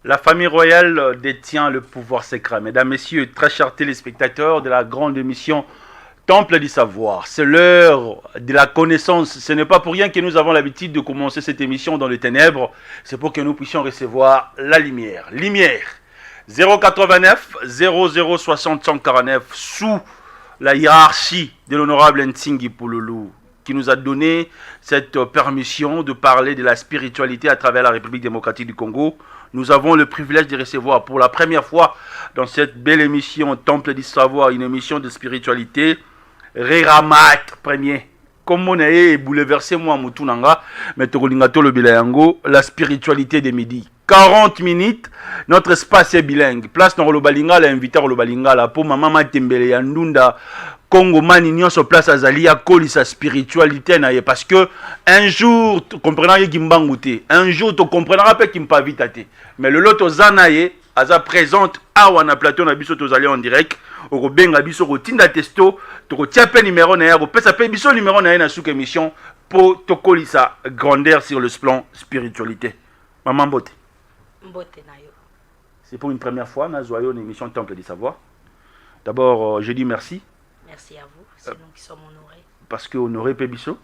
La famille royale détient le pouvoir secret. Mesdames, Messieurs, très chers téléspectateurs de la grande émission Temple du Savoir, c'est l'heure de la connaissance. Ce n'est pas pour rien que nous avons l'habitude de commencer cette émission dans les ténèbres. C'est pour que nous puissions recevoir la lumière. Lumière 089 0060 149 sous la hiérarchie de l'honorable Ntingi Pouloulou, qui nous a donné cette permission de parler de la spiritualité à travers la République démocratique du Congo. Nous avons le privilège de recevoir pour la première fois dans cette belle émission Temple du Savoir, une émission de spiritualité, Reramat premier. Comme on est bouleversé moi Moutounanga, mais Tokolingato le bilango, la spiritualité des midis. 40 minutes, notre espace est bilingue. Place dans le Balinga, l'invité au Balinga, pour maman Matembele Yandunda, Congo mani nyonso place azali ya kolisa spiritualité na ye parce que un jour tu comprendras kimbangu te, un jour tu comprendras pe kimpa vita te, mais le loto zanaye aza présente awa na plateau na biso tozali en direct oko benga biso ko tinda testo to ko tia pe numéro na ya ko pesa pe biso numéro na ye na sous émission pour to kolisa grandeur sur le plan spiritualité. Maman Mbote. Mbote na yo. C'est pour une première fois na joyeux une émission Temple du Savoir. D'abord je dis merci. Merci à vous, c'est nous qui sommes honorés. Parce que honoré Pébiso,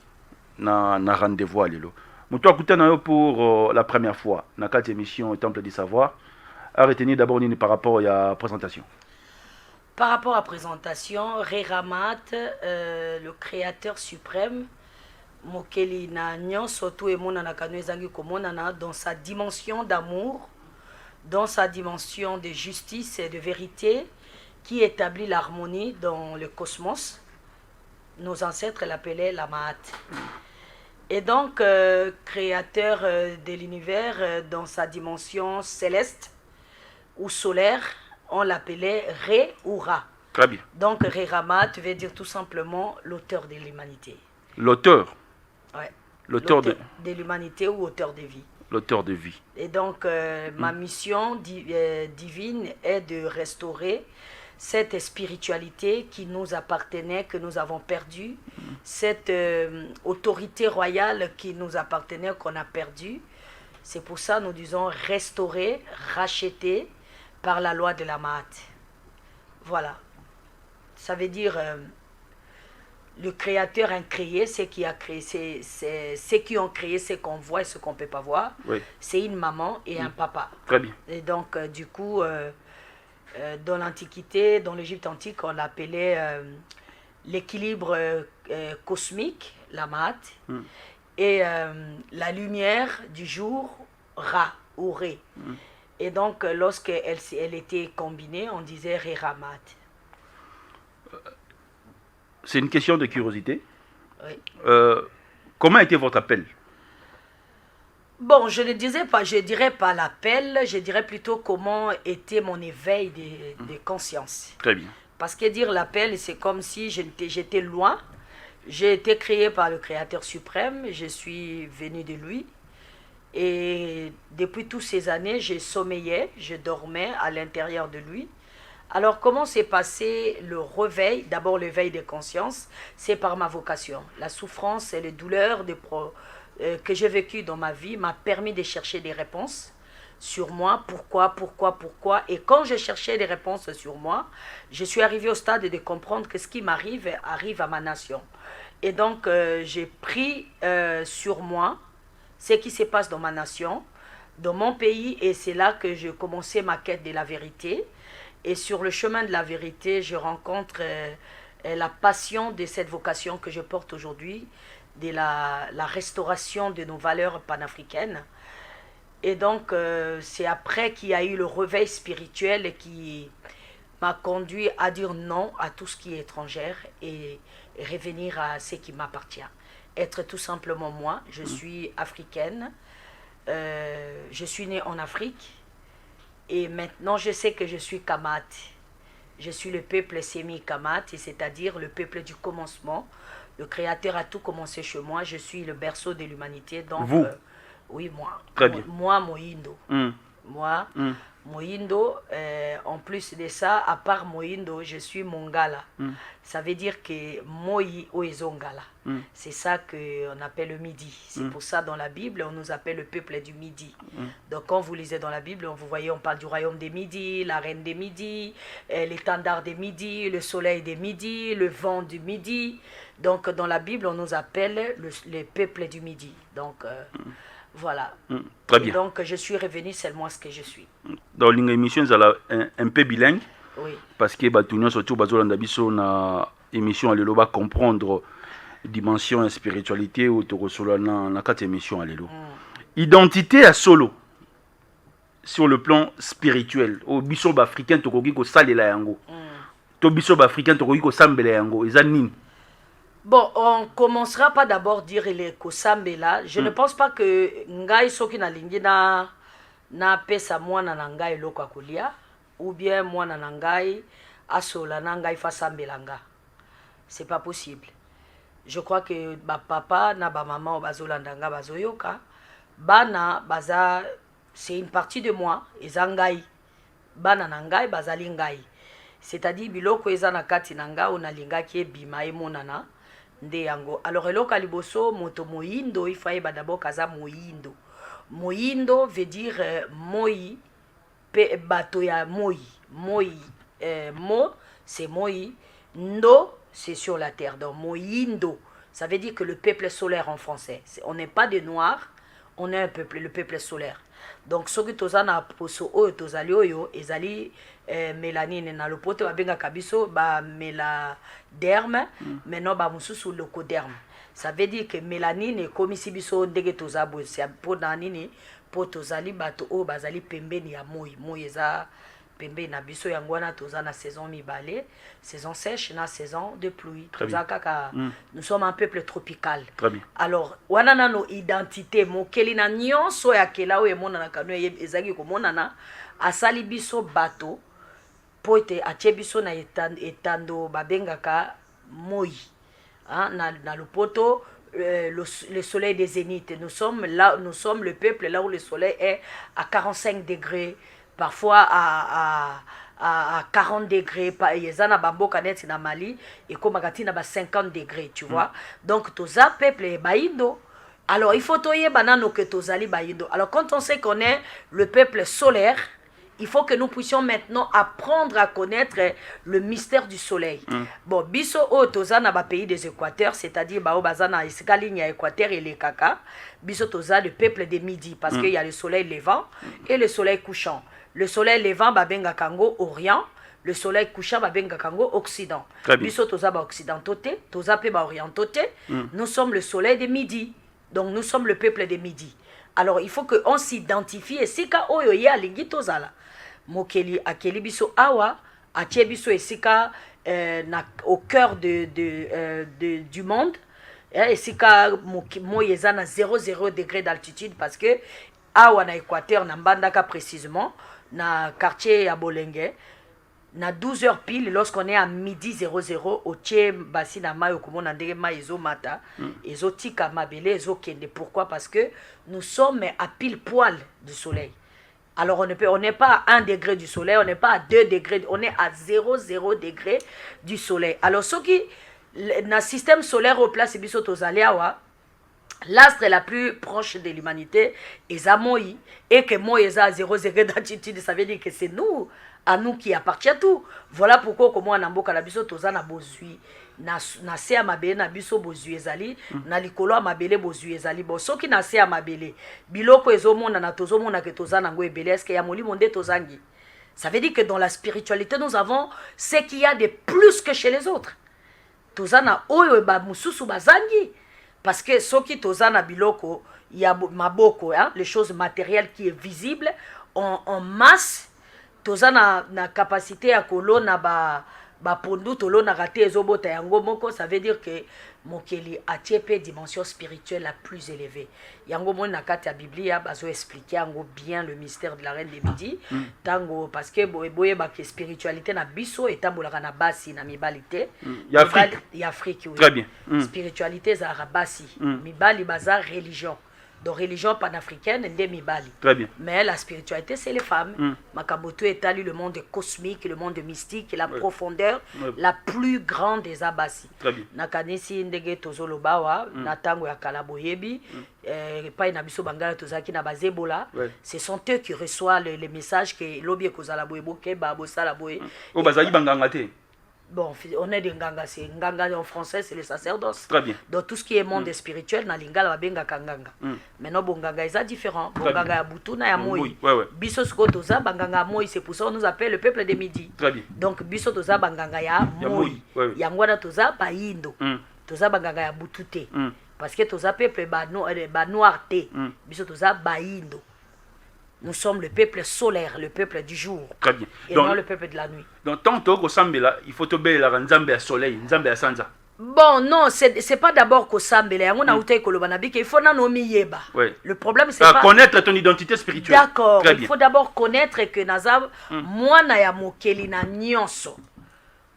na rendez-vous à l'élo. Moutou Akouta pour la première fois, dans cette émission Temple du Savoir, à retenir d'abord par rapport à la présentation. Par rapport à la présentation, Reramat, le créateur suprême, Mokeli na nyon surtout et mon anakanoezangi komonana dans sa dimension d'amour, dans sa dimension de justice et de vérité, qui établit l'harmonie dans le cosmos. Nos ancêtres l'appelaient la Mahat. Et donc, créateur de l'univers dans sa dimension céleste ou solaire, on l'appelait Ré ou Ra. Très bien. Donc, Reramat veut dire tout simplement l'auteur de l'humanité. L'auteur. Ouais. L'auteur de l'humanité ou auteur de vie. L'auteur de vie. Et donc, ma mission divine est de restaurer cette spiritualité qui nous appartenait, que nous avons perdue, cette autorité royale qui nous appartenait, qu'on a perdue. C'est pour ça que nous disons restaurer, racheter par la loi de la Mahat. Voilà. Ça veut dire le créateur a créé ce qui a créé, ceux qui ont créé ce qu'on voit et ce qu'on ne peut pas voir. Oui. C'est une maman et un papa. Très bien. Et donc, du coup, dans l'Antiquité, dans l'Égypte antique, on l'appelait l'équilibre cosmique, la Mahat, et la lumière du jour, Ra ou Ré. Et donc, lorsqu'elle était combinée, on disait Reramat. C'est une question de curiosité. Oui. Comment était votre appel? Bon, je ne dirais pas l'appel, je dirais plutôt comment était mon éveil de conscience. Très bien. Parce que dire l'appel, c'est comme si j'étais loin. J'ai été créé par le Créateur suprême, je suis venu de lui. Et depuis toutes ces années, je sommeillais, je dormais à l'intérieur de lui. Alors, comment s'est passé le réveil? D'abord, l'éveil de conscience, c'est par ma vocation. La souffrance et les douleurs que j'ai vécues dans ma vie m'a permis de chercher des réponses sur moi. Pourquoi? Et quand je cherchais des réponses sur moi, je suis arrivé au stade de comprendre que ce qui m'arrive arrive à ma nation. Et donc, j'ai pris sur moi ce qui se passe dans ma nation, dans mon pays, et c'est là que j'ai commencé ma quête de la vérité. Et sur le chemin de la vérité, je rencontre la passion de cette vocation que je porte aujourd'hui, de la restauration de nos valeurs panafricaines. Et donc, c'est après qu'il y a eu le réveil spirituel qui m'a conduit à dire non à tout ce qui est étrangère et revenir à ce qui m'appartient. Être tout simplement moi. Je suis africaine. Je suis née en Afrique. Et maintenant, je sais que je suis Kamat. Je suis le peuple Sémi Kamat, c'est-à-dire le peuple du commencement. Le Créateur a tout commencé chez moi. Je suis le berceau de l'humanité. Donc, vous oui, moi. Très bien. Moi, Moïndo. Moi, Moindo, en plus de ça, à part Moindo, je suis Mongala. Ça veut dire que Moi Oezongala. C'est ça qu'on appelle le Midi. C'est pour ça dans la Bible, on nous appelle le peuple du Midi. Donc quand vous lisez dans la Bible, vous voyez, on parle du royaume des Midi, la reine des Midi, l'étendard des Midi, le soleil des Midi, le vent du Midi. Donc dans la Bible, on nous appelle le peuple du Midi. Donc voilà. Très bien. Et donc je suis revenu seulement ce que je suis. Dans l'émission, c'est un peu bilingue. Oui. Parce que Batunion surtout Bazolanda biso na émission à l'élo va comprendre dimension et spiritualité ou to solo na quatre émissions à l'élo. Identité à solo sur le plan spirituel. Au biso africain to koki ko salela yango. To biso africain to koki ko sambela yango ezanine. Bon, on commencera pas d'abord dire les kosambela. Je ne pense pas que ngai soki na lingi na pesa mwana na ngai loko akolia ou bien mwana na ngai asola na ngai fa sambelanga. C'est pas possible. Je crois que ba papa na ba maman bazolanda nga bazoyoka bana baza c'est une partie de moi ezangai bana na ngai bazali ngai. C'est-à-dire biloko eza na kati na nga onalingaki ebima emonana nde yango. Alors eloko liboso moto moyindo il faut d'abord kaza moyindo. Moyindo veut dire moi pe bato ya moi. Moi mo c'est moi, ndo c'est sur la terre. Donc moyindo ça veut dire que le peuple solaire en français. On n'est pas des noirs, on est un peuple, le peuple solaire. Donc ce que tozana poso oyo tozali oyo ezali mélanine na lopoto babenga kabiso ba méladerme maintenant ba mususu locoderme. Ça veut dire que mélanine comme si biso ndenge tozabo c'est pour nanini pour tozali bato o bazali pembeni ya moi eza pembeni na biso yango wana tozana saison mibale, saison sèche na saison de pluie. Kaka nous sommes un peuple tropical. Très bien. Alors wana nano identité mokeli na nyonso ya kela o emona na kanu ezaki ko monana asali biso bato poete atie biso na etando babengaka moi. Hein, na lopoto le soleil des zéniths. Nous sommes le peuple là où le soleil est à 45 degrés, parfois à 40 degrés. Yezana bambo kanet na Mali et comme na 50 degrés, tu vois. Donc toza peuple baindo. Alors il faut toyer banano que tozali baindo. Alors quand on sait qu'on est le peuple solaire, il faut que nous puissions maintenant apprendre à connaître le mystère du soleil. Bon, biso o toza na ba pays des équateurs, c'est-à-dire ba o bazana isika ligne ya équateur et les kaka, biso toza le peuple des midi parce qu'il y a le soleil levant et le soleil couchant. Le soleil levant ba benga kango orient, le soleil couchant ba benga kango occident. Biso toza ba occidentoté, toza pe ba orientoté, nous sommes le soleil des midi. Donc nous sommes le peuple des midi. Alors il faut que on s'identifie et sika oyo ya lingi tozala. Mokeli akeli biso awa atie biso esika au cœur du monde esika moyeza na 0 degré d'altitude parce que awa na équateur na mbandaka précisément na quartier ya Bolenge na 12h pile lorsqu'on est à midi 00 au tie basi na mayo komona ndenge ma ezo mata ezo tika mabele ezo kende. Pourquoi? Parce que nous sommes à pile poil du soleil. Alors on n'est pas à 1 degré du soleil, on n'est pas à 2 degrés, on est à 0 degré du soleil. Alors ce qui dans le système solaire au place biso tozaliawa, l'astre la plus proche de l'humanité est à Moi et que Moi est à 0 degré d'altitude, ça veut dire que c'est nous, à nous qui appartient tout. Voilà pourquoi comme on a mboka la biso tozana bozui na se amabele na biso bozui ezali na likolo amabele bozui ezali bo soki na se amabele biloko ezomona na tozomona ke tozana ngo ebele est-ce que ya molimo nde tozangi. Ça veut dire que dans la spiritualité nous avons ce qu'il y a de plus que chez les autres. Tozana oyo ba mususu bazangi parce que soki tozana biloko ya maboko hein, les choses matérielles qui est visible en masse tozana na capacité à kolona ba pondu tolona raté ezobota yango moko. Ça veut dire que mokeli atiepe dimension spirituelle la plus élevée yango mo na kati ya Biblia bazo expliquer yango bien le mystère de la reine des midi tango parce que boye ba que spiritualité na biso etambolaka na basi na mibalité ya Afrique ya Afrique oui. Très bien. Spiritualité za basi mibali baza religion Donc, religion panafricaine, Ndemibali. Très bien. Mais la spiritualité, c'est les femmes. Makamoto établit le monde cosmique, le monde mystique, la profondeur, la plus grande des abassis. Très bien. Nakanisi ndege tozolobawa, natango ya kalaboyebi, pa inabiso bangala tozaki na bazebola. Ce sont eux qui reçoivent les messages que l'obie kozala boyebo ke babo sala boye. O bazali banganga te. Bon, on est des nganga, c'est nganga en français, c'est les sacerdoces. Très bien. Donc tout ce qui est monde spirituel, na lingala babenga kanganga. Maintenant bonganga est différent. Bonganga ya butuna ya moi. Biso sko toza banganga moi, c'est pour ça on nous appelle le peuple des midi. Très bien. Donc biso toza banganga ya moi. Yangwana toza bayindo. Toza banganga ya butute. Parce que toza peuple ba noir te. Biso toza bayindo. Nous sommes le peuple solaire, le peuple du jour. Très bien. Et donc, non le peuple de la nuit. Donc, tant que Sambela, il faut te la Nzambe à soleil, Nzambe à sanza. Bon, non, c'est pas d'abord qu'au Sambela. Il faut nomi yeba. Le problème, c'est pas... Connaître ton identité spirituelle. D'accord. Il faut d'abord connaître que Nazab, moi, na ya mokeli na nyonso.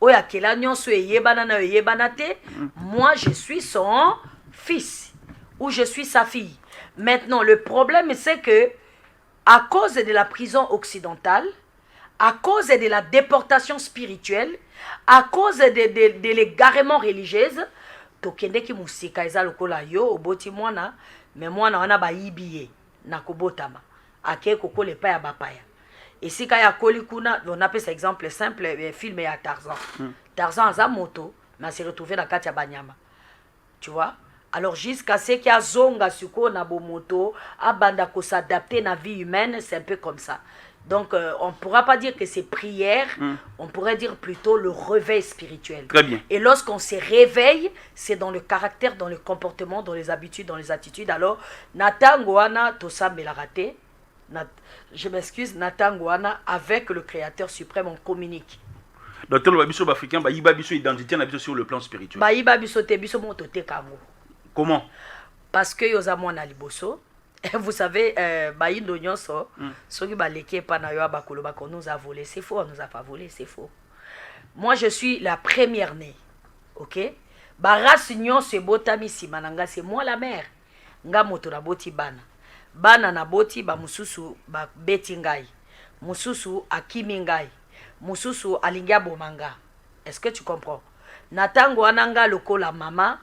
Oya kela nyonso e yebana na yebana te. Moi, je suis son fils. Ou je suis sa fille. Maintenant, le problème, c'est que à cause de la prison occidentale, à cause de la déportation spirituelle, à cause de l'égarement religieuse, tokende ki musika eza lokola yo oboti mwana, mais mwana wana ba yibiye na kobotama. Ake kokola pa ya bapaya. Et si kaya koli kuna, on appelle ça exemple simple, film ya Tarzan. Tarzan aza moto, mais s'est retrouvé dans kati ya banyama. Tu vois? Alors jusqu'à ce qu'il y a zonga suko na bomoto, abanda ko s'adapter na vie humaine, c'est un peu comme ça. Donc on ne pourra pas dire que c'est prière, on pourrait dire plutôt le réveil spirituel. Très bien. Et lorsqu'on se réveille, c'est dans le caractère, dans le comportement, dans les habitudes, dans les attitudes. Alors natangoana tosa melarate, je m'excuse, natangoana avec le Créateur suprême on communique. Donc le biso africain ba yiba biso identité na biso sur le plan spirituel. Ba yiba biso te biso moto te kango. Comment? Parce que yoza mwana liboso. Vous savez, bayindo nyonso, soki baleki pa na yo bakoloba qu'on nous a volé, c'est faux, on nous a pas volé, c'est faux. Moi je suis la première née. OK? Ba race nyonso ebotami simananga, c'est moi la mère. Nga moto na boti bana. Bana na boti ba mususu ba beti ngai. Mususu akimi ngai. Mususu alingia bomanga. Est-ce que tu comprends? Natango ananga lokola mama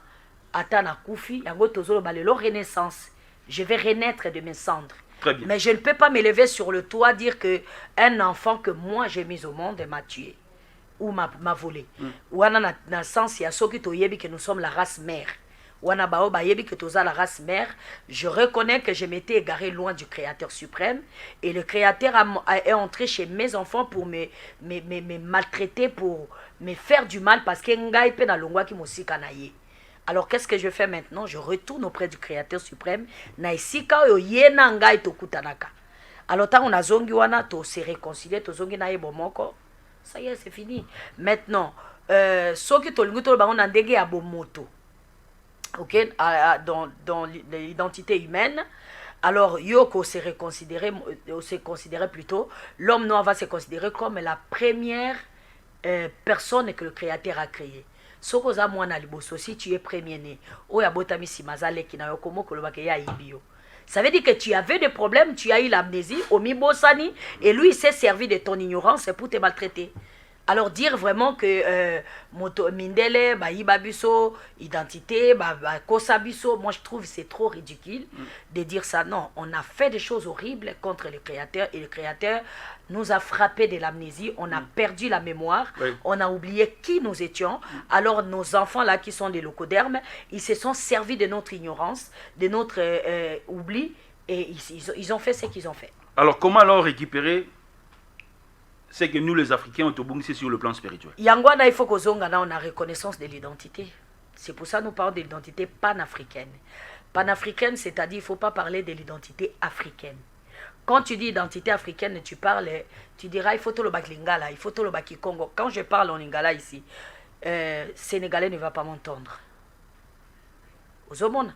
atana kufi yango tozolo balelo renaissance. Je vais renaître de mes cendres. Très bien. Mais je ne peux pas me lever sur le toit dire que un enfant que moi j'ai mis au monde m'a tué ou m'a volé. Ou na sens ya soki to yebi que nous sommes la race mère. Ou na bao ba yebi que toza la race mère, je reconnais que je m'étais égaré loin du Créateur suprême et le Créateur est entré chez mes enfants pour me maltraiter, pour me faire du mal parce que ngai pe na longwa ki mosika na ye. Alors qu'est-ce que je fais maintenant? Je retourne auprès du Créateur suprême. Na isika oyo ye na ngai tokutanaka. Alors tant on a zongi wana to se réconcilier, to zongi na yebo moko. Ça y est, c'est fini. Maintenant, soki to lingu to ba on ndenge ya bomoto. OK, dans l'identité humaine. Alors yoko se considérer plutôt, l'homme noir va se considérer comme la première personne que le Créateur a créée. Sokoza mwana liboso, si tu es premier-né, oya botami simazale kina yokomo kolobake ya ibio. Ça veut dire que tu avais des problèmes, tu as eu l'amnésie, omi bosani, et lui il s'est servi de ton ignorance pour te maltraiter. Alors dire vraiment que moto mindele ba ibabiso identité ba kosabiso, moi je trouve c'est trop ridicule de dire ça. Non, on a fait des choses horribles contre le Créateur et le Créateur nous a frappé de l'amnésie, on a perdu la mémoire, on a oublié qui nous étions. Alors nos enfants là qui sont des locodermes, ils se sont servis de notre ignorance, de notre oubli et ils ont fait ce qu'ils ont fait. Alors comment alors récupérer c'est que nous les Africains on te bungisi sur le plan spirituel? Yangwana il faut qu'on on a reconnaissance de l'identité. C'est pour ça que nous parlons de l'identité panafricaine. Panafricaine, c'est-à-dire il ne faut pas parler de l'identité africaine. Quand tu dis identité africaine, tu parles, tu diras il faut tout le baki lingala, il faut tout le baki Congo. Quand je parle en lingala ici, Sénégalais ne va pas m'entendre. Ozomona,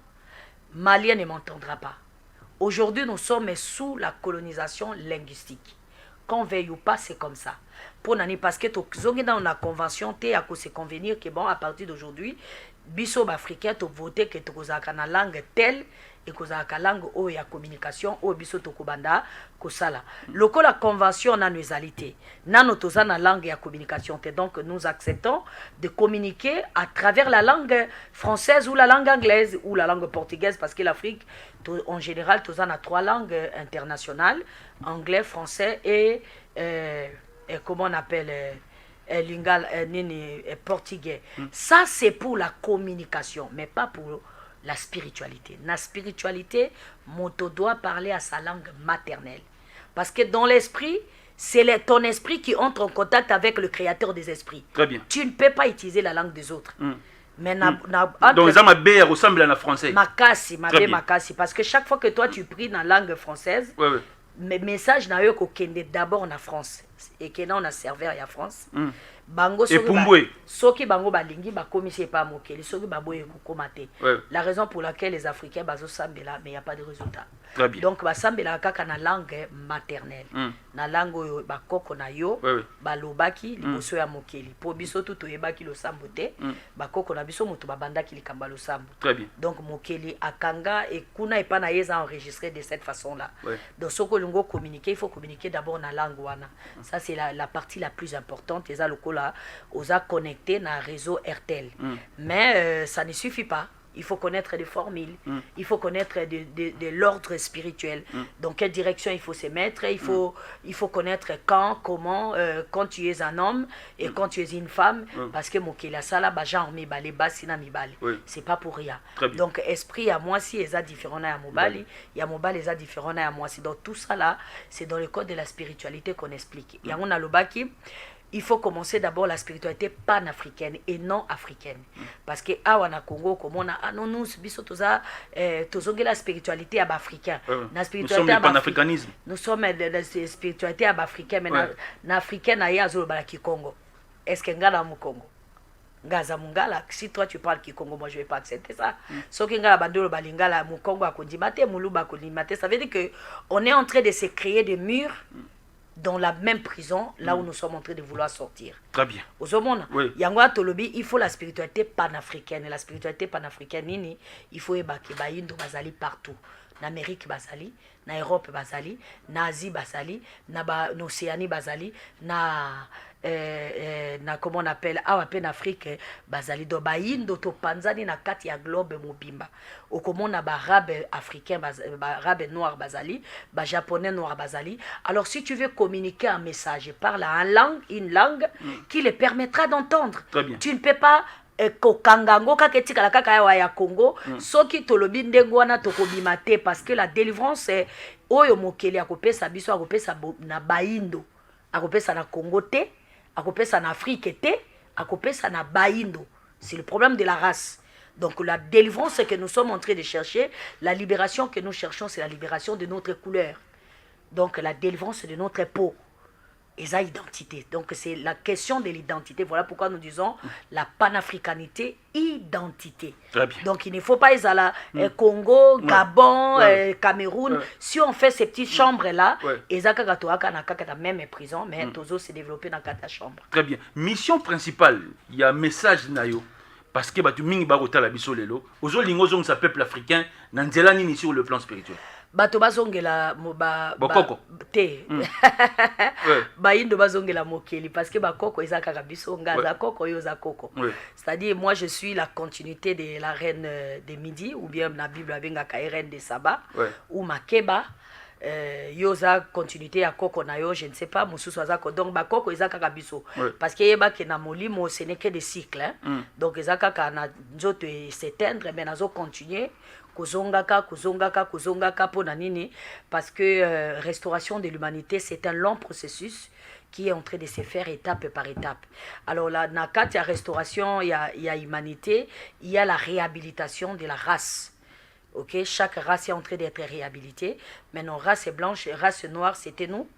Malien ne m'entendra pas. Aujourd'hui, nous sommes sous la colonisation linguistique. Qu'on veuille ou pas, c'est comme ça. Pour nani parce que dans la convention, tu as se convenir que bon, à partir d'aujourd'hui, biso africain, tu voté que tu as une langue telle ekozalaka langue oyo ya communication oyo biso tokobanda kosala lokola convention nano ezali te nano toza na langue ya communication te donc nous acceptons de communiquer à travers la langue française ou la langue anglaise ou la langue portugaise parce que l'Afrique en général toza na 3 langues internationales anglais français et comment on appelle lingal portugais. Ça c'est pour la communication mais pas pour la spiritualité. La spiritualité, moto doit parler à sa langue maternelle. Parce que dans l'esprit, c'est ton esprit qui entre en contact avec le créateur des esprits. Très bien. Tu ne peux pas utiliser la langue des autres. Mais donc ça m'a ressemble à la française. Makasi, makasi. Parce que chaque fois que toi tu pries dans la langue française, mes messages n'a eu qu'au d'abord en France. Et que on a servi à la France. Bango soki bango balingi bakomisi pa mokeli soki baboye kokomate. La raison pour laquelle les Africains bazo sambela mais il y a pas de résultat. Donc basambela kaka na langue maternelle. Na langue bakoko na yo balobaki liboso ya mokeli. Po biso tout toyebaki lo sambote bakoko na biso mutu babandaki likamba lo sambo. Très bien. Donc mokeli akanga et kuna et pas na yeza enregistré de cette façon là. Donc soko lungo communiquer, il faut communiquer d'abord na langue wana. Ça c'est la partie la plus importante et ça le aux a connecté dans un réseau RTL. Mais ça ne suffit pas. Il faut connaître des formules, il faut connaître de l'ordre spirituel. Dans quelle direction il faut se mettre, il faut connaître quand, comment, quand tu es un homme et quand tu es une femme. Parce que Mokela Sala, Bajan, Mibale, Basina, Mibale. C'est pas pour rien. Donc, esprit à moi, si ils sont différents à Mobali, il y a Mobali, ils sont différents à moi. C'est dans tout ça là, c'est dans le code de la spiritualité qu'on explique. Il y a un alobaki. Il faut commencer d'abord la spiritualité panafricaine et non africaine. Parce que à Congo, comme on a nous la spiritualité africaine. Nous sommes le panafricanisme. Nous sommes la spiritualité africaine, mais l'africaine a le Kikongo. Est-ce que ngala mu Congo? Ngaza mungala, si toi tu parles Kikongo, moi je vais pas accepter ça. Sauf que ngala bandolo balingala mu Congo a kondimate, muluba kondimate. Ça veut dire que on est en train de se créer des murs dans la même prison, là où nous sommes en train de vouloir sortir. Très bien. Yangwa Tolobi, il faut la spiritualité panafricaine. Et la spiritualité panafricaine, il faut que Bayindo Bazali partout. En Amérique Bazali, en Europe Bazali, en Asie Bazali, en Océanie Bazali, comment on appelle en Afrique Bazali. Do Bayindo to Panzani na kati ya globe mobimba. Ou comme on a arabe africain, arabe noir Bazali, japonais noir Bazali. Alors si tu veux communiquer un message, parle une langue qui les permettra d'entendre. Tu ne peux pas kokangango kaketika la kaka ya Congo soki tolobi ndengo wana tokobima te parce que la délivrance oyo mokeli akopesa biso akopesa na Bayindo akopesa na Congo te akopesa na Afrique te akopesa na Bayindo. C'est le problème de la race. Donc la délivrance que nous sommes en train de chercher, la libération que nous cherchons, c'est la libération de notre couleur. Donc la délivrance de notre peau. Et ça, identité. Donc c'est la question de l'identité. Voilà pourquoi nous disons la panafricanité, identité. Très bien. Donc il ne faut pas aller à Congo, Gabon, Cameroun. Si on fait ces petites chambres-là, et ça, la même prison, mais toujours se développer dans quatre chambres. Très bien. Mission principale, il y a un message nayo. Parce que tu mingi barota la biso lelo. Aujourd'hui, l'ingozong sa peuple africain, nanzela nini sur le plan spirituel. Bato bazongela bakoko te bayindo bazongela mokeli parce que bakoko ezaka kabiso ngaza koko yo za koko. C'est-à-dire moi je suis la continuité de la reine des Midi ou bien la Bible abengaka reine de Saba ou Makeba. Yoza continuité à koko na yo je ne sais pas mususu azako donc bakoko ezaka kabiso parce que yeba ke na molimo ce n'est que des cycles donc ezaka kana nzoto s'éteindre mais nazo continuer kuzongaka pona nini parce que restauration de l'humanité c'est un long processus qui est en train de se faire étape par étape. Alors là na kati ya restauration il y a humanité, il y a la réhabilitation de la race. OK, chaque race est en train d'être réhabilitée. Maintenant race blanche, race noire, c'était nous.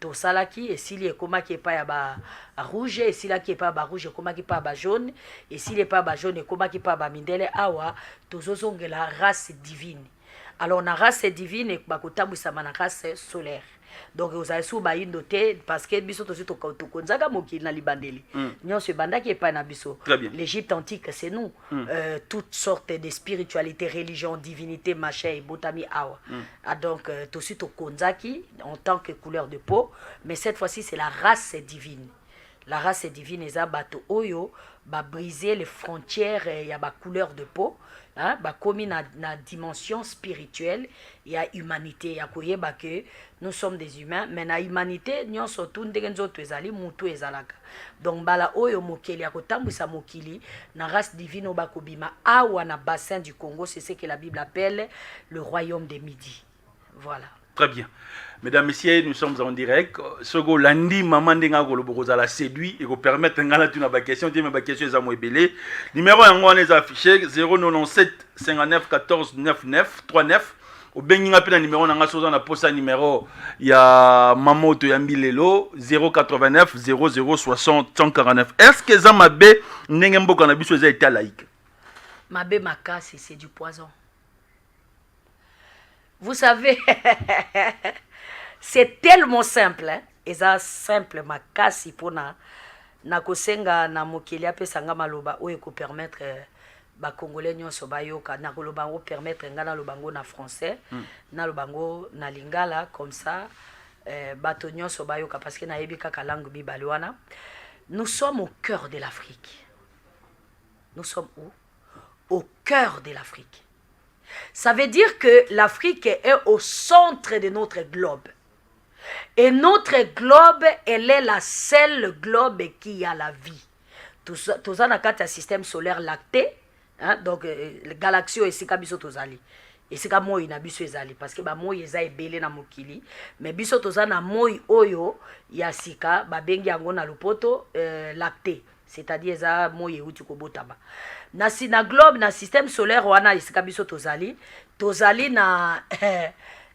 Tout ça là qui et s'il est comment qui est pas ba rouge et s'il là qui est pas ba rouge comment qui pas ba jaune et s'il est pas ba jaune et comment qui pas ba mindele awa tozozongela race divine. Alors na race divine et ba kotabusama na race solaire. Donc vous avez sous baïn doté parce que biso tosi to konzaka mokili na libandeli. Nyon se bandaki epa na biso. L'Égypte antique c'est nous. Toutes sortes de spiritualité, religion, divinité, machin et botami awa. Donc tosi to konzaki en tant que couleur de peau, mais cette fois-ci c'est la race divine. La race divine eza bato oyo ba briser les frontières ya ba couleur de peau. Hein, bah, comme na dimension spirituelle, il y a humanité, il y a koyeba que nous sommes des humains, mais na humanité, nous sommes tous des gens qui sont mutu ezalaka. Donc bala oyo mokeli ya kotambwisa mokili na race divine obakobima awa na bassin du Congo, c'est ce que la Bible appelle le royaume des Midi. Voilà. Très bien. Mesdames, Messieurs, nous sommes en direct. Ce que lundi, maman denga goloboza la séduit et vous permettre ngala tuna ba question, tu ma question za moebele. Numéro yango on les affiché 097 59 14 99 39. Au benginga pe na numéro nanga soza na posa numéro ya mamoto ya mbilelo 089 00 60 149. Est-ce que za mabe ndenge mboka na biso eza état laïque? Mabe makasi c'est du poison. Vous savez, c'est tellement simple, hein? Et ça simple, ma kasi pour na kosenga na mokili ape sanga maloba oyo ko permettre ba congolais nyonso bayoka na koloba ngo permettre ngana lobango na français, na lobango na lingala comme ça bato nyonso bayoka parce que na yebi kaka langue bibalwana. Nous sommes au cœur de l'Afrique. Nous sommes où? Au cœur de l'Afrique. Ça veut dire que l'Afrique est au centre de notre globe. Et notre globe, elle est la seule globe qui a la vie. Tout ça dans un système solaire lacté. Hein? Donc, la galaxie est si kabiso tozali. Et c'est comme moi, il y a biso ezali. Parce que moi, il y a belé na mokili. Mais biso tozali na moi oyo, il y a sika, bengi yango na lupoto lacté. C'est-à-dire ça moi yehuti kobotaba. Na globe na système solaire wana isika biso tozali na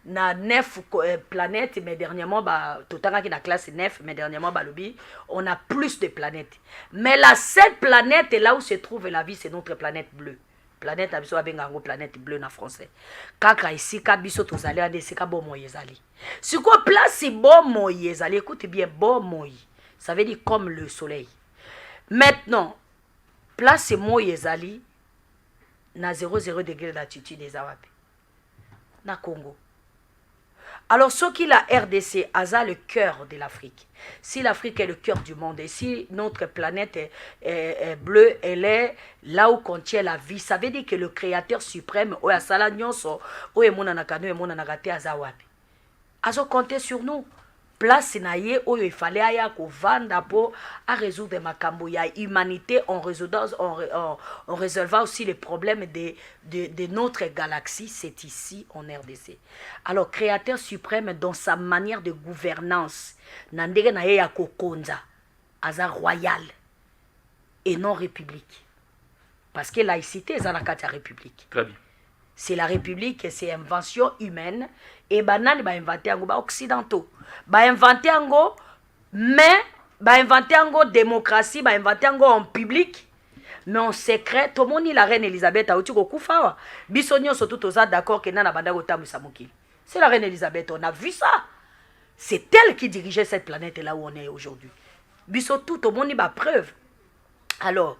na 9 planètes mais dernièrement totanga ki na classe 9 mais dernièrement lobi on a plus de planètes. Mais la seule planète là où se trouve la vie c'est notre planète bleue. Planète abiso abenga ngo planète bleue na français. Kaka isika biso tozali ande isika bo moyezali. Sur quoi place bo moyezali écoute bien bo moy. Ça veut dire comme le soleil. Maintenant, place moyezali na 0,0 degré d'altitude des Awapi. Na Congo. Alors, ce qui la RDC a le cœur de l'Afrique. Si l'Afrique est le cœur du monde et si notre planète est bleue, elle est là où contient la vie. Ça veut dire que le Créateur suprême, Oyasala Nyonso, Oyemonanakano et Monanagate Azawapi, a compté sur nous. Place naye oyo il fallait aya ko vanda pour à résoudre makambo ya humanité en résolvant aussi les problèmes de notre galaxie, c'est ici en RDC. Alors Créateur suprême dans sa manière de gouvernance nandege naye ya kokonza aza royal et non république. Parce que laïcité est dans la carte république. Très bien. C'est la république, c'est invention humaine. Et banani ba inventé ango ba occidentaux. Ba inventé ango, mais ba inventé ango démocratie, ba inventé ango en public. Mais en secret, tout le monde la reine Elisabeth a outi ko kufawa. Bisonyo surtout toza d'accord que nana banda ko tamu samukili. C'est la reine Elisabeth, on a vu ça. C'est elle qui dirigeait cette planète là où on est aujourd'hui. Biso tout le monde ba preuve. Alors,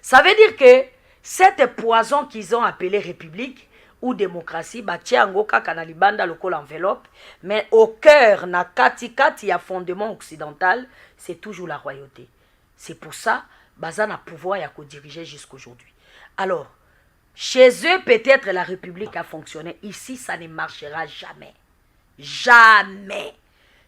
ça veut dire que cette poison qu'ils ont appelée république ou démocratie, batiango kaka na libanda loko l'enveloppe, mais au cœur, na kati kati ya fondement occidental, c'est toujours la royauté. C'est pour ça, baza na pouvoir ya ko diriger jusqu'aujourd'hui. Alors, chez eux, peut-être la République a fonctionné. Ici, ça ne marchera jamais. Jamais.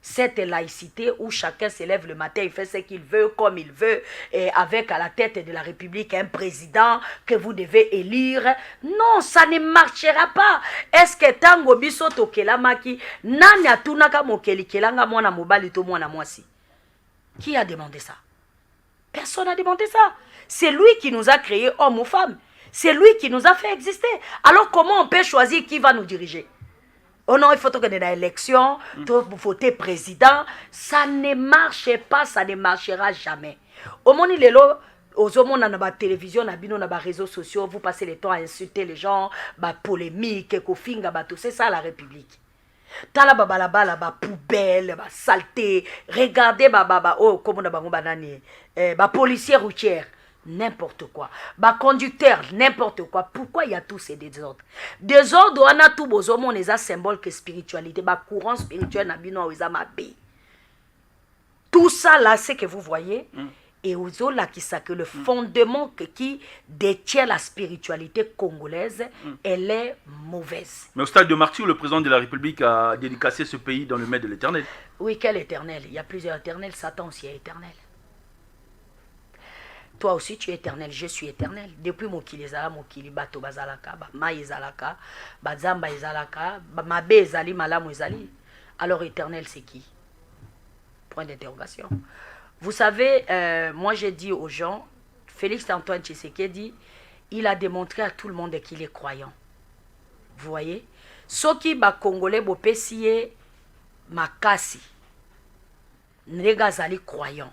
Cette laïcité où chacun se lève le matin, il fait ce qu'il veut, comme il veut, et avec à la tête de la République un président que vous devez élire. Non, ça ne marchera pas. Est-ce que tango biso tokela maki nani atunaka mokeli kelanga mwana mobali to mwana mwasi? Qui a demandé ça? Personne n'a demandé ça. C'est lui qui nous a créés hommes ou femmes. C'est lui qui nous a fait exister. Alors comment on peut choisir qui va nous diriger? Oh non, il faut que dans l'élection, pour voter président. Ça ne marche pas, ça ne marchera jamais. Au moment où on a la télévision, on a les réseaux sociaux, vous passez le temps à insulter les gens, polémique, c'est ça la République. Tala bala poubelle, saleté. Regardez oh comment on a banani, policier routière. N'importe quoi. Conducteur, n'importe quoi. Pourquoi il y a tous ces désordres? Désordre, on a tout besoin, on est un symbole que spiritualité. Courant spirituel, tout ça là, c'est que vous voyez. Et aux autres là, qui ça que le fondement qui détient la spiritualité congolaise, elle est mauvaise. Mais au stade de martyr, le président de la République a dédicacé ce pays dans le maître de l'éternel. Oui, quel éternel? Il y a plusieurs éternels. Satan aussi est éternel. Toi aussi tu es éternel, je suis éternel. Depuis Mokilizala, Mokili, Bato Bazalaka, Ma Izalaka, Bazamba Izalaka, Mabe Ezali, Malamu Ezali. Alors éternel c'est qui? Point d'interrogation. Vous savez, moi j'ai dit aux gens, Félix Antoine Tshisekedi, il a démontré à tout le monde qu'il est croyant. Vous voyez? Soki ba Congolais bo pesiye makasi. Nega zali croyant.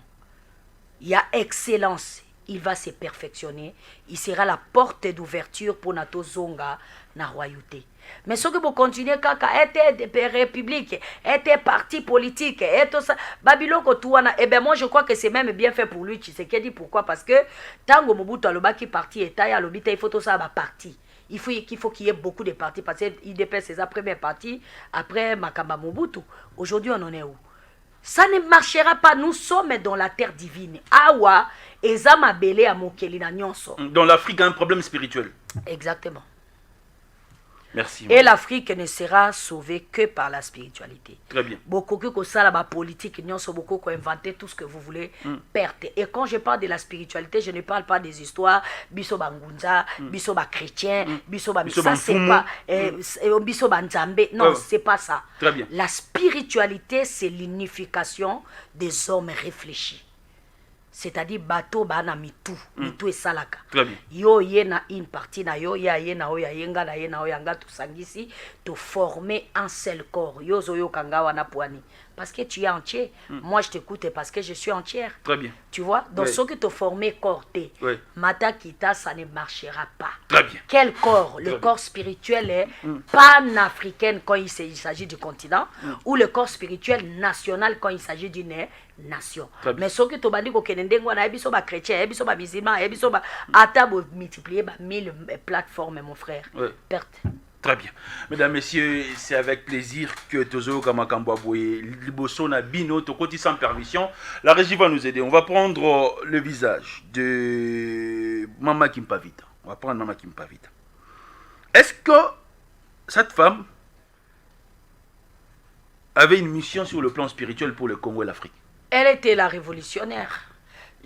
Il y a excellence. Il va se perfectionner. Il sera la porte d'ouverture pour Nato Zonga na royauté. Mais ce que vous continuez, kaka, était république, était parti politique, était ça, Babylone Kotouana, eh bien moi je crois que c'est même bien fait pour lui, Tshisekedi. Pourquoi? Parce que Tango Mobutu Aloba qui parti et Taya Lobita, il faut tout ça, parti. Il faut qu'il y ait beaucoup de partis, parce qu'il dépasse ses premières parties, après Makamba Mobutu. Aujourd'hui on en est où? Ça ne marchera pas. Nous sommes dans la terre divine. Awa, ezama belé a mokeli na nyonso. Dans l'Afrique, il y a un problème spirituel. Exactement. Merci. Et l'Afrique ne sera sauvée que par la spiritualité. Très bien. Beaucoup que ça, la politique, beaucoup qui ont inventé tout ce que vous voulez, perte. Et quand je parle de la spiritualité, je ne parle pas des histoires, biso bangunza, biso ba chrétien, biso ba ça c'est pas, biso banzambe. Non, c'est pas ça. Très bien. La spiritualité, c'est l'unification des hommes réfléchis. C'est-à-dire bateau bana mitu mitu esalaka. Très bien. Yo yena une partie na yo ya yena o ya yenga na yena o yanga tout sangisi to former un seul corps. Yo zo yo kanga wana poani. Parce que tu es entier. Moi je t'écoute parce que je suis entière. Très bien. Tu vois? Donc ce que te former corps t'es. Oui. Mata kita ça ne marchera pas. Très bien. Quel corps? Le corps spirituel est pan-africain quand il s'agit du continent ou le corps spirituel national quand il s'agit d'une nation. Mais ce que tu as dit que biso ba chrétien, biso ba musulman, biso ba ata bo multiplier ba 1000 plateformes mon frère. Perte. Très bien. Mesdames, Messieurs, c'est avec plaisir que Tozo Kamakambouaboué, Liboso Nabino, Tokoti sans permission. La régie va nous aider. On va prendre le visage de Mama Kimpavita. On va prendre Mama Kimpavita. Est-ce que cette femme avait une mission sur le plan spirituel pour le Congo et l'Afrique? Elle était la révolutionnaire.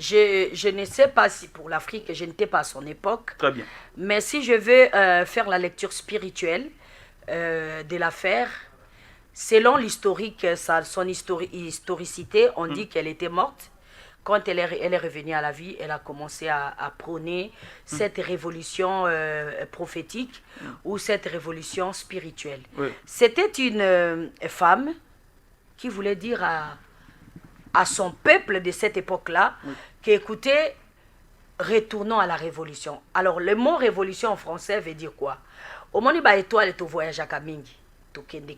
Je ne sais pas si pour l'Afrique, je n'étais pas à son époque. Très bien. Mais si je veux faire la lecture spirituelle de l'affaire, selon l'historique, son historicité, on dit qu'elle était morte. Quand elle est revenue à la vie, elle a commencé à prôner cette révolution prophétique ou cette révolution spirituelle. Oui. C'était une femme qui voulait dire à son peuple de cette époque-là, qu'écoutez, retournons à la révolution. Alors, le mot révolution en français veut dire quoi? Au moment où tu étoile, tu voyages à Kamingi. Tu kende.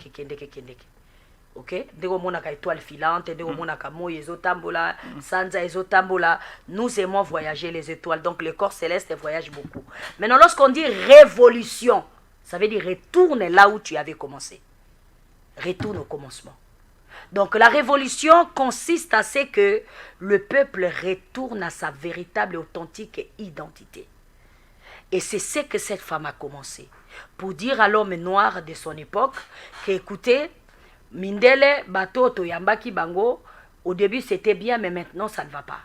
Ok? Dès qu'on a étoile filante, dès qu'on a moye ezotambola, sanza ezotambola, nous aimons voyager les étoiles. Donc, le corps céleste voyage beaucoup. Maintenant, lorsqu'on dit révolution, ça veut dire retourne là où tu avais commencé. Retourne au commencement. Donc la révolution consiste à ce que le peuple retourne à sa véritable et authentique identité. Et c'est ce que cette femme a commencé. Pour dire à l'homme noir de son époque qu'écoutez, Mindele, Bato, Toyambaki, Bango, au début c'était bien, mais maintenant ça ne va pas.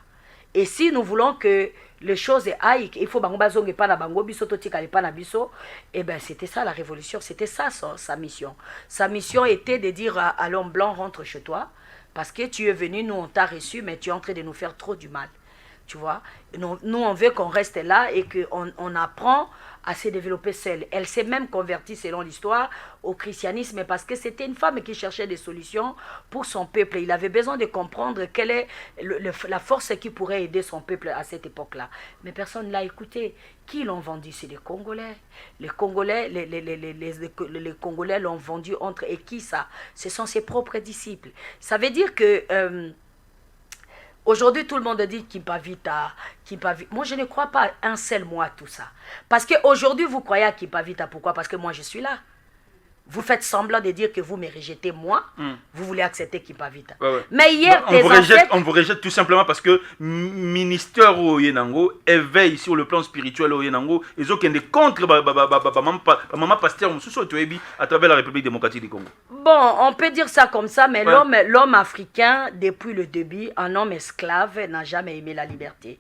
Et si nous voulons que les choses aillent, il faut bango bazonge pas na bango biso totikali pas na biso, et ben c'était ça la révolution, c'était ça sa mission. Sa mission était de dire à l'homme blanc rentre chez toi parce que tu es venu, nous on t'a reçu mais tu es en train de nous faire trop du mal. Tu vois, nous, on veut qu'on reste là et qu'on apprend à se développer seule. Elle s'est même convertie, selon l'histoire, au christianisme parce que c'était une femme qui cherchait des solutions pour son peuple. Il avait besoin de comprendre quelle est la force qui pourrait aider son peuple à cette époque-là. Mais personne ne l'a écouté. Qui l'ont vendu? C'est les Congolais. Les Congolais, les Congolais l'ont vendu entre... Et qui ça? Ce sont ses propres disciples. Ça veut dire que... aujourd'hui, tout le monde dit Kipavita. Moi, je ne crois pas un seul mot à tout ça. Parce qu'aujourd'hui, vous croyez à Kipavita. Pourquoi? Parce que moi, je suis là. Vous faites semblant de dire que vous me rejetez, moi. Vous voulez accepter Kipavita. Ouais. Mais hier, on vous rejette tout simplement parce que ministère au Yenango éveille sur le plan spirituel au Yenango. Ils ont des contre maman pasteur à travers la République démocratique du Congo. Bon, on peut dire ça comme ça, mais l'homme africain, depuis le début, un homme esclave, n'a jamais aimé la liberté.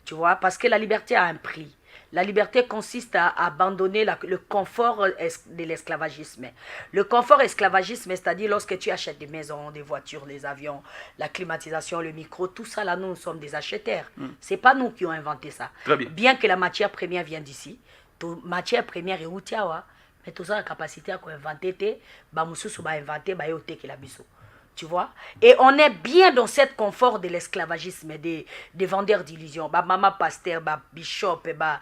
Tu vois, parce que la liberté a un prix. La liberté consiste à abandonner le confort de l'esclavagisme. Le confort esclavagisme, c'est-à-dire lorsque tu achètes des maisons, des voitures, des avions, la climatisation, le micro, tout ça là, nous sommes des acheteurs. C'est pas nous qui avons inventé ça. Très bien. Bien que la matière première vient d'ici, la matière première est outiawa, mais tout ça la capacité à inventer, bah mususu ba inventer, bah yote que la biso. Tu vois? Et on est bien dans cette confort de l'esclavagisme, des vendeurs d'illusions. Bah, maman pasteur, bah, bishop, bah,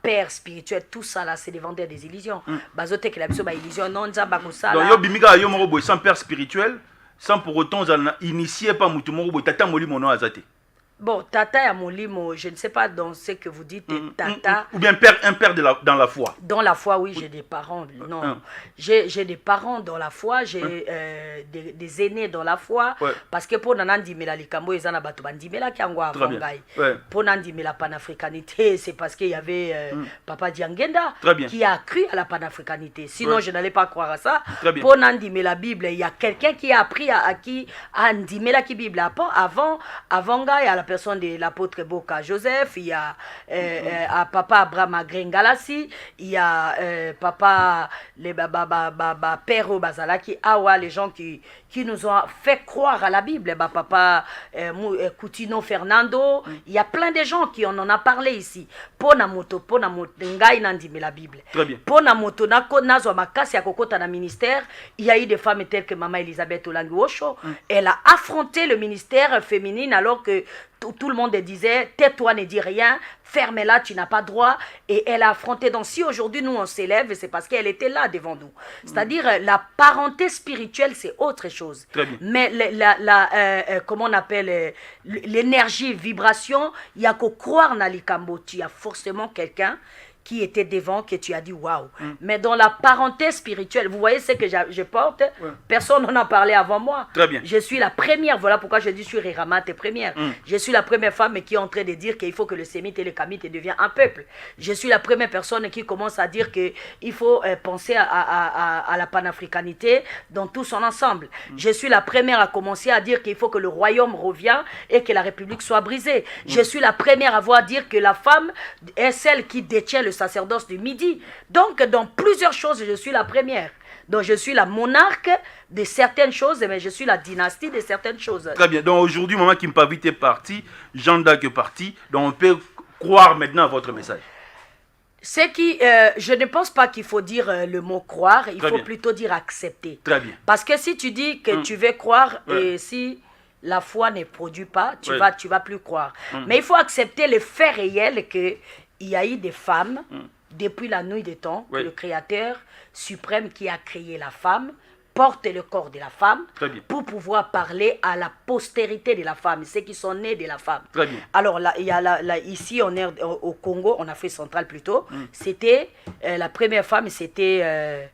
père spirituel, tout ça là, c'est des vendeurs des illusions. Bah, zote que la biso, bah, illusion, non, ça, bah, ça. Donc, yo bimika, yo morobo, sans père spirituel, sans pour autant, initié pas moutou morobo, tata moli mono azate. Bon, tata ya molimo, je ne sais pas dans ce que vous dites, tata. Ou bien un père dans la foi. Dans la foi, oui, j'ai des parents. Non, j'ai des parents dans la foi, j'ai des aînés dans la foi. Parce que pour Nanandi Mela Likambo, ils en ont battu Bandimela qui angwa avangai. Pour Nandi Mela panafricanité, c'est parce qu'il y avait Papa Diangenda qui a cru à la panafricanité. Sinon, je n'allais pas croire à ça. Pour Nandi Mela Bible, il y a quelqu'un qui a appris à Ndimela qui Bible avant Gaï, à la personne de l'apôtre Boka Joseph, il y a à Papa Abraham Grengalassi, il y a Papa Père Bazalaki, Awa, les gens qui nous ont fait croire à la Bible, Papa Coutinho Fernando, il y a plein de gens qui en ont parlé ici. Ponamoto, Ngai Nandime la Bible. Très bien. Ponamoto, Nazo Makasi à Kokota na ministère, il y a eu des femmes telles que Maman Elisabeth Olanguosho. Elle a affronté le ministère féminin alors que tout le monde disait, tais-toi, ne dis rien, ferme-la, tu n'as pas droit. Et elle a affronté. Donc si aujourd'hui nous on s'élève, c'est parce qu'elle était là devant nous. C'est-à-dire la parenté spirituelle, c'est autre chose. Mais comment on appelle l'énergie, vibration, il y a qu'au croire dans les Cambo, tu as forcément quelqu'un qui était devant, que tu as dit waouh. Mais dans la parenté spirituelle, vous voyez ce que je porte, personne n'en a parlé avant moi. Très bien. Je suis la première, voilà pourquoi je dis sur Riramat est première. Je suis la première femme qui est en train de dire qu'il faut que le sémite et le kamite deviennent un peuple. Je suis la première personne qui commence à dire qu'il faut penser à la panafricanité dans tout son ensemble. Je suis la première à commencer à dire qu'il faut que le royaume revienne et que la République soit brisée. Je suis la première à voir dire que la femme est celle qui détient le sacerdoce du midi. Donc, dans plusieurs choses, je suis la première. Donc, je suis la monarque de certaines choses, mais je suis la dynastie de certaines choses. Très bien. Donc, aujourd'hui, Maman Kimpavit est parti, Jeanne d'Arc est parti. Donc, on peut croire maintenant à votre message. C'est qui, je ne pense pas qu'il faut dire le mot croire, il faut plutôt dire accepter. Très bien. Parce que si tu dis que tu veux croire et si la foi ne produit pas, tu vas plus croire. Mais il faut accepter le fait réel que il y a eu des femmes, depuis la nuit des temps, que le Créateur suprême qui a créé la femme, porte le corps de la femme pour pouvoir parler à la postérité de la femme, ceux qui sont nés de la femme. Très bien. Alors là, il y a ici, on est au Congo, en Afrique centrale plutôt, c'était, la première femme, c'était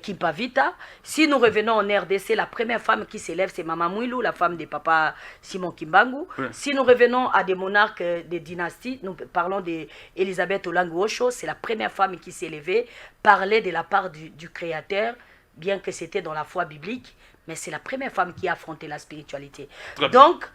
Kimpavita. Si nous revenons en RDC, la première femme qui s'élève, c'est Maman Mouilou, la femme de papa Simon Kimbangu. Si nous revenons à des monarques des dynasties, nous parlons d'Elisabeth Olanguosho, c'est la première femme qui s'est élevée, parlait de la part du Créateur, bien que c'était dans la foi biblique, Mais c'est la première femme qui a affronté la spiritualité. Très Donc,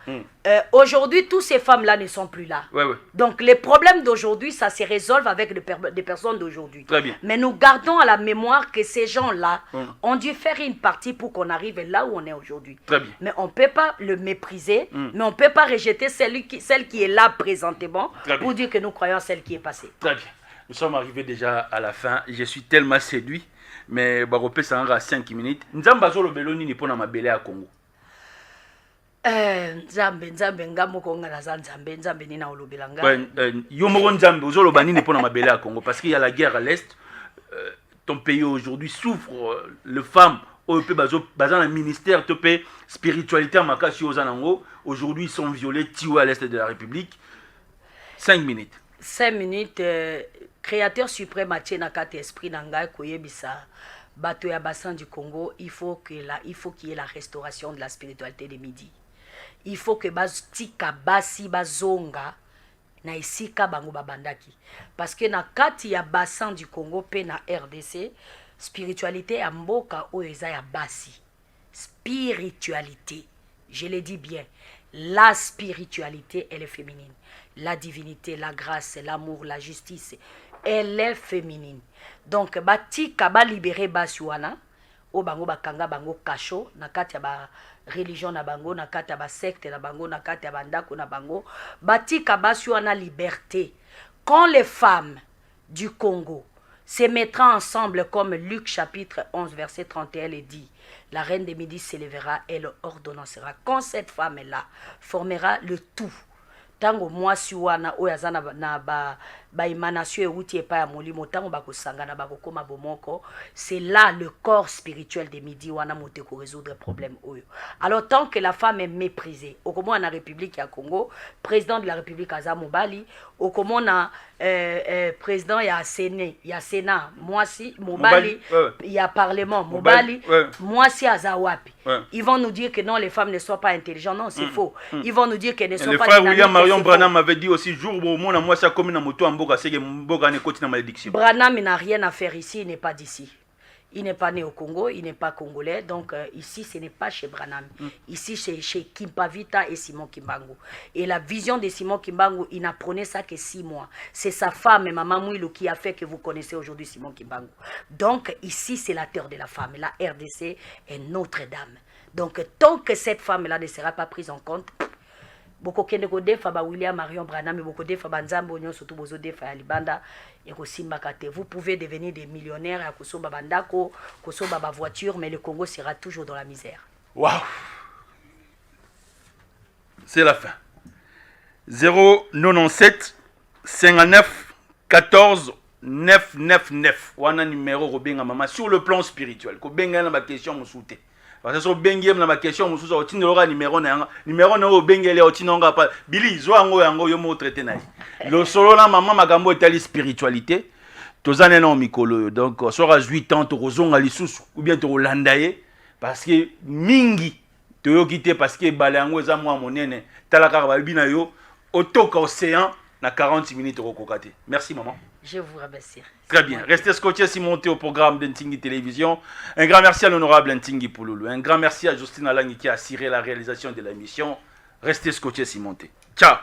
aujourd'hui, toutes ces femmes-là ne sont plus là. Ouais, ouais. Donc, les problèmes d'aujourd'hui, ça se résolve avec des personnes d'aujourd'hui. Très bien. Mais nous gardons à la mémoire que ces gens-là ont dû faire une partie pour qu'on arrive là où on est aujourd'hui. Très bien. Mais on ne peut pas le mépriser, mais on ne peut pas rejeter celle qui est là présentement pour dire que nous croyons à celle qui est passée. Très bien. Nous sommes arrivés déjà à la fin. Je suis tellement séduit. Mais Baropé, ça en 5 minutes. Nzamba zolo beloni ni pona mabele à Congo. Nzambe ngamoko ngala za nzambe ni na olobelanga. Yo moko nzambe zolo bani ni pona mabele à Congo parce qu'il y a la guerre à l'est. Ton pays aujourd'hui souffre. Les femmes au peu bazan le ministère te paie spiritualité en makasi aux anango. Aujourd'hui ils sont violés tués à l'est de la République. 5 minutes. 5 minutes. Créateur suprême Atie Nakate esprit nanga koyebisa bato ya bassin du Congo, il faut qu'il y ait la restauration de la spiritualité de midi. Il faut que batika basi bazonga na isika bango babandaki parce que na kati ya bassin du Congo pe na RDC spiritualité ya mboka oyo eza ya basi. Spiritualité, je le dis bien, la spiritualité elle est féminine. La divinité, la grâce, l'amour, la justice, elle est féminine. Donc, batika ba libérer basuana, o bango bakanga bango kasho, na kati ya ba religion na bango, na kati ya ba secte na bango, na kati ya bandako na bango, batika basuana liberté. Quand les femmes du Congo se mettront ensemble comme Luc chapitre 11 verset 31 le dit, la reine des midis s'élèvera et le ordonnancera. Quand cette femme-là formera le tout, tango mwasi wana oyo aza na ba émanation euti epai ya molimo tango bakosangana bakokoma bomoko, c'est là le corps spirituel de midi wana mote ko résoudre problème oyo. Alors tant que la femme est méprisée, okomo na République ya Congo, président de la République aza mobali, okomo na président ya Sénat mwasi mobali, ya parlement mobali, mwasi aza wapi. Ils vont nous dire que non, les femmes ne sont pas intelligentes. Non, c'est faux. Ils vont nous dire qu'elles ne sont pas dynamiques. William Marion Branham avait dit aussi jour où mon moi ça comme na moto en boka c'est que mboka ne continue malédiction. Branham n'a rien à faire ici, il n'est pas d'ici. Il n'est pas né au Congo, il n'est pas congolais. Donc ici, ce n'est pas chez Branham. Ici, c'est chez Kimpavita et Simon Kimbangu. Et la vision de Simon Kimbangu, il n'apprenait ça que 6 mois. C'est sa femme, Maman Mouilou, qui a fait que vous connaissez aujourd'hui Simon Kimbangu. Donc ici, c'est la terre de la femme. La RDC est Notre-Dame. Donc tant que cette femme-là ne sera pas prise en compte, beaucoup kende ko defa ba William Marion Branham et beaucoup defa banzambo nyon surtout bozo defa ya libanda et ko simbakate. Vous pouvez devenir des millionnaires à kosomba bandako, kosomba ba voiture, mais le Congo sera toujours dans la misère. Waouh. C'est la fin. 097 59 14 999. Wana numéro Robenga Mama sur le plan spirituel. Ko benga na ba question musuté. Parce que so bengiem na ma question mususu otindoloka numéro na o bengele otinonga pa bili zo yango yo mo traiter na le solo la maman makambo etali spiritualité tozane na mikolo donc sora 8 ans to kozonga lisusu ou bien to landaye parce que mingi to yo kité parce que balango eza mwa monene talaka ba bina yo otoka océan na 40 minutes okokate. Merci maman. Je vous remercie. Très bien. Restez scotchés si montez au programme d'Ntingi Télévision. Un grand merci à l'honorable Ntingi Pouloulou. Un grand merci à Justine Alangi qui a assuré la réalisation de l'émission. Restez scotchés si montez. Ciao.